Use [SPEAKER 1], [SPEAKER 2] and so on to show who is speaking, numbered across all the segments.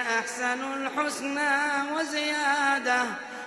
[SPEAKER 1] أحسنوا الحسنى وزيادة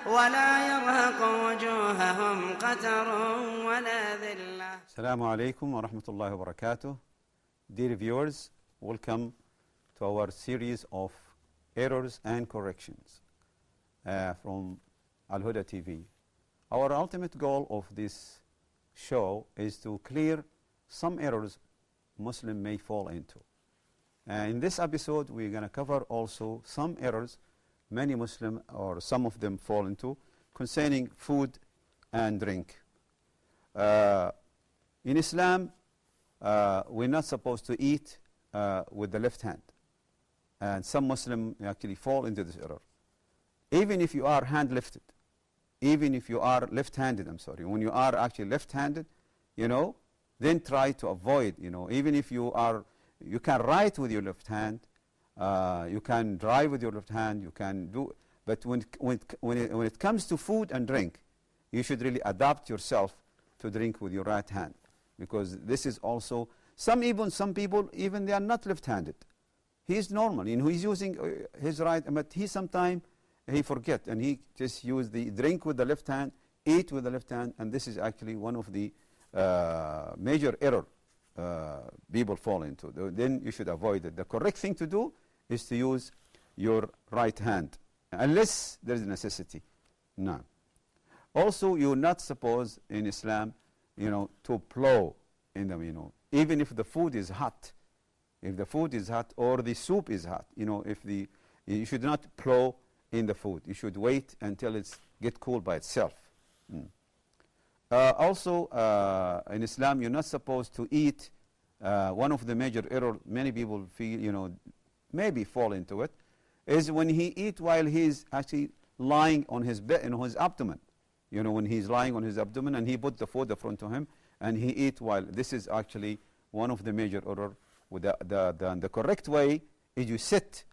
[SPEAKER 1] ولا يرهق وجوههم قتر ولا ذلة.
[SPEAKER 2] Assalamu alaikum wa rahmatullahi wa barakatuh. Dear viewers, welcome to our series of errors and corrections from Al-Huda TV. Our ultimate goal of this show is to clear some errors Muslim may fall into. In this episode, we're going to cover also some errors many Muslim or some of them fall into concerning food and drink. In Islam, we're not supposed to eat with the left hand. And some Muslims actually fall into this error. Even if you are hand-lifted, even if you are left-handed, when you are actually left-handed, then try to avoid, even if you can write with your left hand, you can drive with your left hand, you can do, but when it comes to food and drink, you should really adapt yourself to drink with your right hand. Because this is also, some people, even they are not left-handed. He is normal, he's using his right, but sometimes he forget and he just use the drink with the left hand, eat with the left hand, and this is actually one of the major error people fall into. Then you should avoid it. The correct thing to do is to use your right hand, unless there is a necessity. No. Also, you're not supposed in Islam, to plow in them, even if the food is hot. If the food is hot or the soup is hot, you should not plow in the food. You should wait until it gets cool by itself. Also, in Islam, you're not supposed to eat. One of the major errors many people feel, maybe fall into it, is when he eat while he's actually lying on his bed, his abdomen. When he's lying on his abdomen and he put the food in front of him and he eat while. This is actually one of the major errors. The correct way is you sit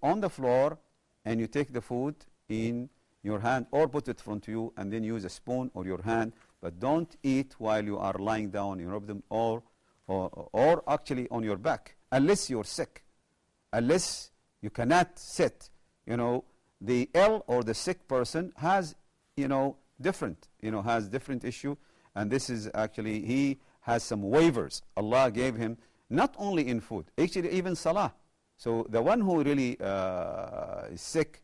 [SPEAKER 2] on the floor and you take the food in your hand or put it in front of you and then use a spoon or your hand, but don't eat while you are lying down in your abdomen or actually on your back, unless you're sick, unless you cannot sit. The ill or the sick person has, different issue, and this is actually, he has some waivers Allah gave him, not only in food, actually even salah. So the one who really is sick,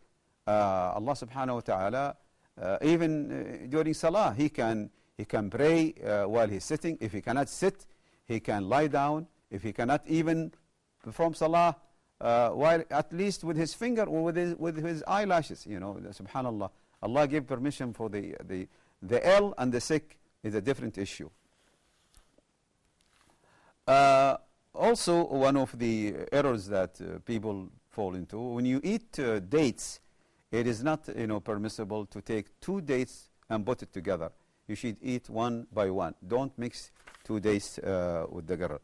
[SPEAKER 2] Allah subhanahu wa ta'ala, even during salah, he can pray while he's sitting. If he cannot sit, he can lie down. If he cannot even perform salah, while at least with his finger or with his eyelashes, subhanallah. Allah gave permission for the ill and the sick is a different issue. Also, one of the errors that people fall into, when you eat dates, it is not permissible to take 2 dates and put it together. You should eat one by one. Don't mix 2 dates with the girl.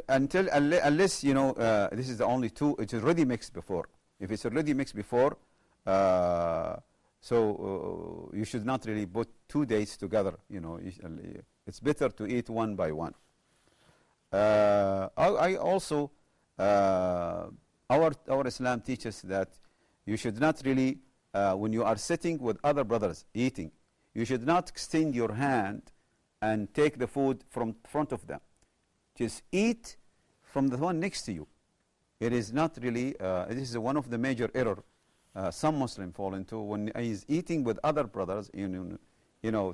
[SPEAKER 2] Unless this is the only 2, it's already mixed before. If it's already mixed before, so you should not really put 2 dates together. It's better to eat one by one. I also, our Islam teaches that you should not really, when you are sitting with other brothers eating, you should not extend your hand and take the food from front of them. Just eat from the one next to you. It is not really, this is one of the major errors some Muslims fall into. When he's eating with other brothers,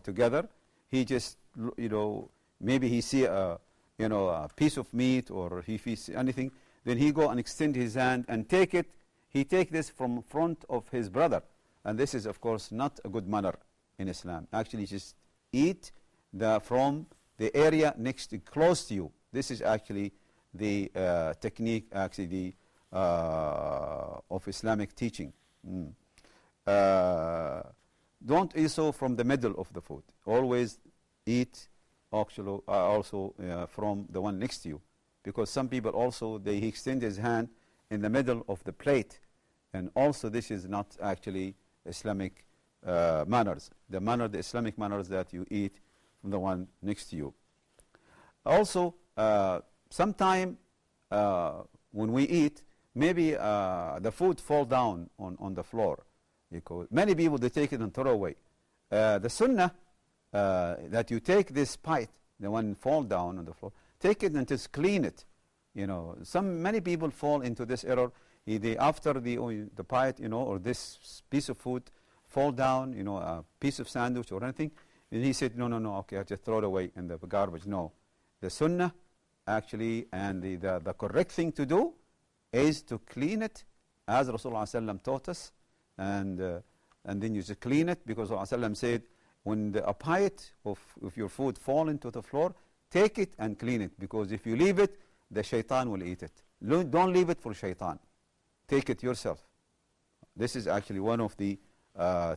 [SPEAKER 2] together, he just, maybe he see a piece of meat or he sees anything, then he go and extend his hand and take it. He take this from front of his brother. And this is, of course, not a good manner in Islam. Actually, just eat from the area close to you. This is actually the technique, actually, of Islamic teaching. Don't eat so from the middle of the food. Always eat actually, also from the one next to you. Because some people also, he extend his hand in the middle of the plate. And also this is not actually Islamic manners. The Islamic manners that you eat from the one next to you. Also, sometime when we eat, maybe the food fall down on the floor. Because many people, they take it and throw away. The sunnah, that you take this bite, the one fall down on the floor, take it and just clean it. Many people fall into this error. After the bite, or this piece of food fall down, a piece of sandwich or anything, and he said, no, okay, I just throw it away in the garbage. No, the sunnah actually, and the correct thing to do is to clean it, as Rasulullah ﷺ taught us, and then you just clean it, because Rasulullah ﷺ said, when a bite of your food fall into the floor, take it and clean it, because if you leave it, the shaitan will eat it. Don't leave it for shaitan. Take it yourself. This is actually one of the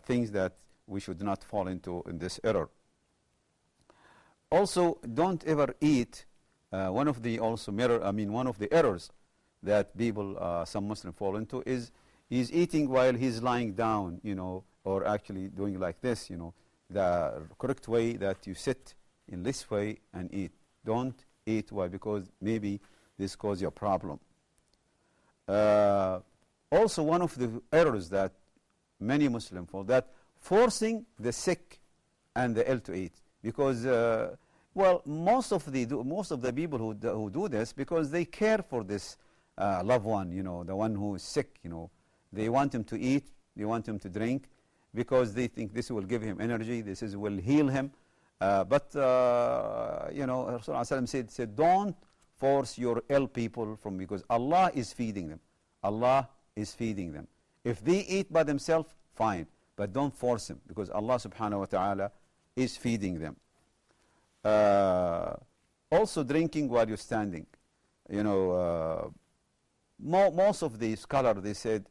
[SPEAKER 2] things that we should not fall into in this error. Also, don't ever eat. One of the errors that people, some Muslims fall into is eating while he's lying down, or actually doing like this, the correct way that you sit in this way and eat. Don't eat while, because maybe this causes you a problem. Also, one of the errors that many Muslims fall, that forcing the sick and the ill to eat, because most of the people who do this, because they care for this loved one, the one who is sick, they want him to eat, they want him to drink, because they think this will give him energy, will heal him. But Rasulullah said, don't force your ill people because Allah is feeding them. Allah is feeding them. If they eat by themselves, fine, but don't force them, because Allah subhanahu wa ta'ala is feeding them. Also, drinking while you're standing. Most of the scholars, they said,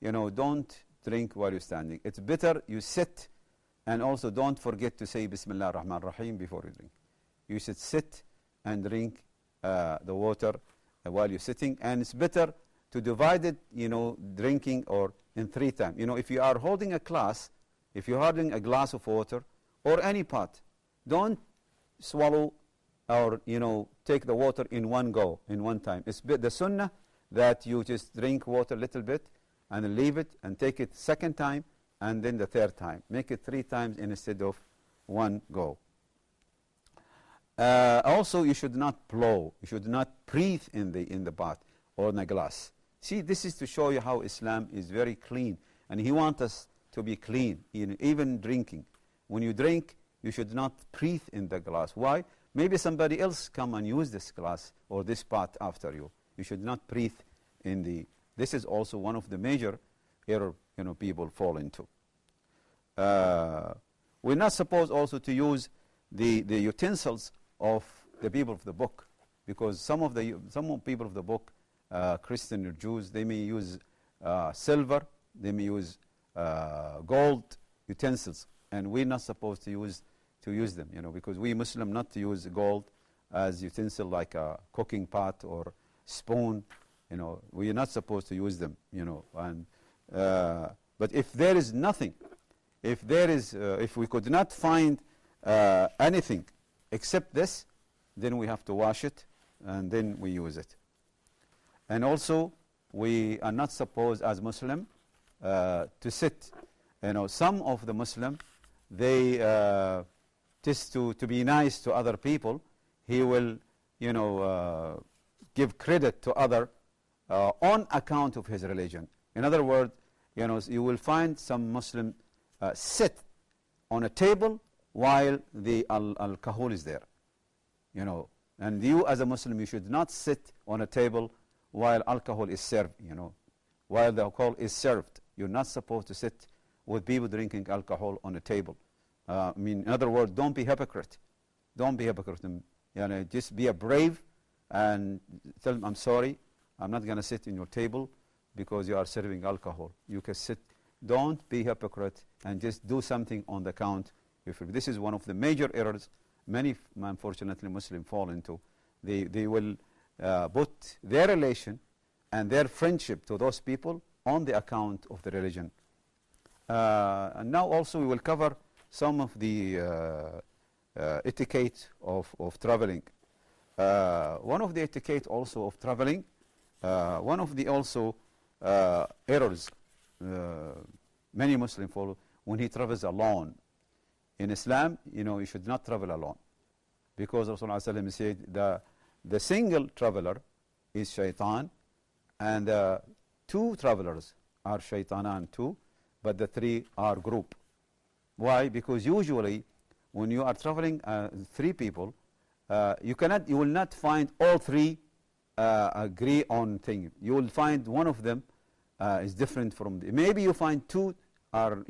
[SPEAKER 2] don't drink while you're standing. It's better you sit, and also don't forget to say Bismillah ar-Rahman ar-Rahim before you drink. You should sit and drink the water while you're sitting, and it's better to divide it, drinking or in 3 times. If you are holding a glass, if you're holding a glass of water or any pot, don't swallow or, take the water in one go, in one time. It's the sunnah that you just drink water a little bit and then leave it and take it second time and then the third time. Make it 3 times instead of one go. Also, you should not blow. You should not breathe in the pot or in the glass. See, this is to show you how Islam is very clean, and he wants us to be clean, even drinking. When you drink, you should not breathe in the glass. Why? Maybe somebody else come and use this glass or this pot after you. You should not breathe in the. This is also one of the major error people fall into. We're not supposed also to use the utensils of the people of the book, because some people of the book, Christian or Jews, they may use silver, they may use gold utensils, and we're not supposed to use them, because we Muslim not to use gold as utensil like a cooking pot or spoon, we are not supposed to use them, and but if there is nothing, if we could not find anything except this, then we have to wash it and then we use it. And also, we are not supposed as Muslim to sit. Some of the Muslim, they just to be nice to other people, he will give credit to other on account of his religion. In other words, you will find some Muslim sit on a table while the alcohol is there. And you as a Muslim, you should not sit on a table while alcohol is served, while the alcohol is served. You're not supposed to sit with people drinking alcohol on a table. In other words, don't be hypocrite. Don't be hypocrite. Just be a brave and tell them, I'm sorry, I'm not going to sit in your table because you are serving alcohol. You can sit. Don't be hypocrite and just do something on the count. This is one of the major errors many, unfortunately, Muslims fall into. They will put their relation and their friendship to those people on the account of the religion. And now also we will cover some of the etiquette of traveling. one of the etiquette also of traveling, one of the also errors many Muslims follow when he travels alone. In Islam, you should not travel alone, because Rasulullah said the single traveler is shaitan, and two travelers are shaitanan too, but the three are group. Why? Because usually when you are traveling three people, you will not find all three agree on thing. You will find one of them is different from maybe you find two are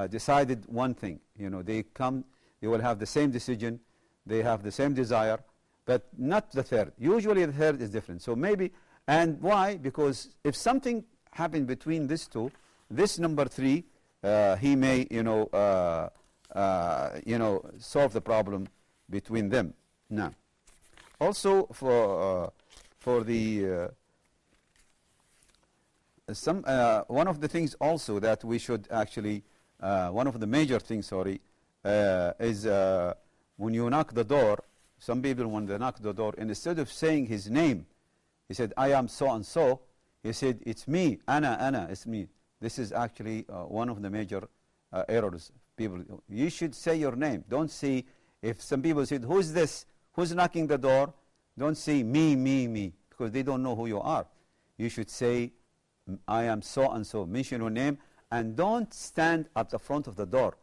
[SPEAKER 2] decided one thing. They will have the same decision, they have the same desire, but not the third. Usually the third is different. So maybe, and why? Because if something happened between these two, this number three, he may solve the problem between them. Now, also for the one of the things also that we should actually one of the major things, is when you knock the door. Some people, when they knock the door, instead of saying his name, he said, "I am so and so." He said, "It's me, Ana, it's me." This is actually one of the major errors. People, you should say your name. Don't say, if some people said, "Who's this? Who's knocking the door?" Don't say me, because they don't know who you are. You should say, "I am so and so." Mention your name, and don't stand at the front of the door.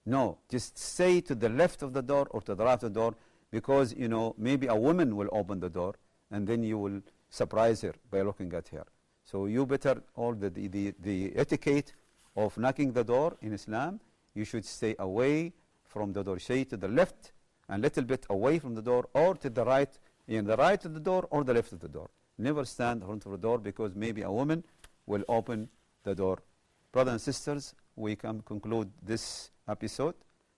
[SPEAKER 2] No, just say to the left of the door or to the right of the door, because maybe a woman will open the door, and then you will surprise her by looking at her. So you better, all the etiquette of knocking the door in Islam, you should stay away from the door. Say to the left and a little bit away from the door, or to the right, in the right of the door or the left of the door. Never stand in front of the door, because maybe a woman will open the door. Brothers and sisters, we can conclude this episode.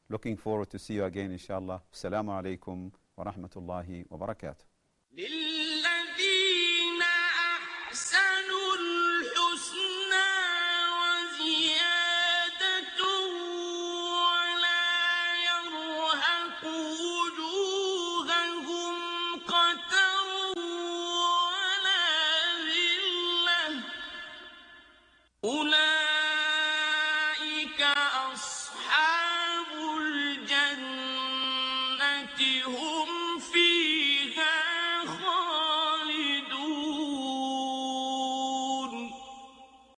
[SPEAKER 2] Looking forward to see you again, inshallah. Assalamu alaikum wa rahmatullahi wa barakatuh.
[SPEAKER 1] للذين أحسنوا الحسنى وزيادة ولا يرهق وجوههم قتر ولا ذلة أولئك أصحاب الجنة هم فيها